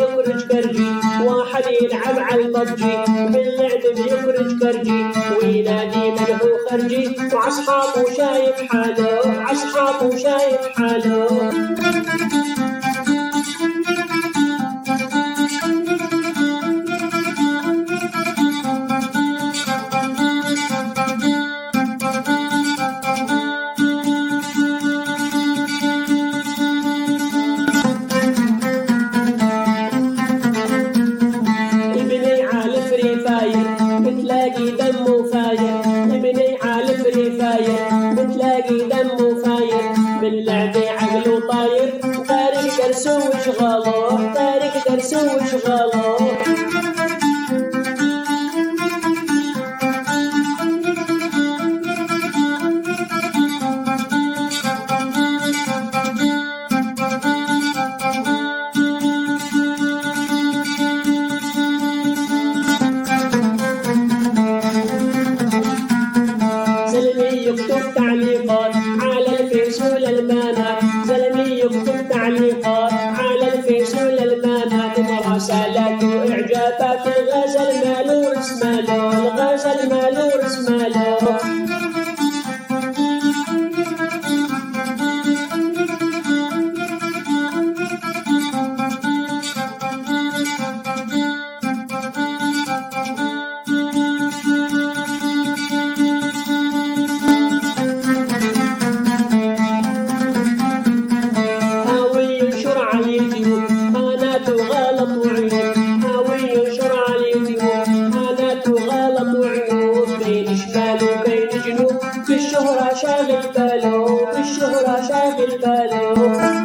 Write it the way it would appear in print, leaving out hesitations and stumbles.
بيخرج كرجي، واحد يلعب على الببجي باللعب بيخرج كرجي، وينادي من هو خرجي، وعصحابه شايف حاله، عصحابه شايف حاله. بتلاقي دمه فاير، ابني على فري فاير، بتلاقي دمه فاير، باللعب عقله طاير، تارك درسه وشغاله، تارك درسه وشغاله. يكتب تعليقات على الفيس والبنات، زلمي يكتب تعليقات على الفيس والبنات، مراسلات واعجابات، الغزل ماله ورس ماله، الغزل ماله ورس ماله. في الشهرة شاغل باله، في الشهرة شاغل باله.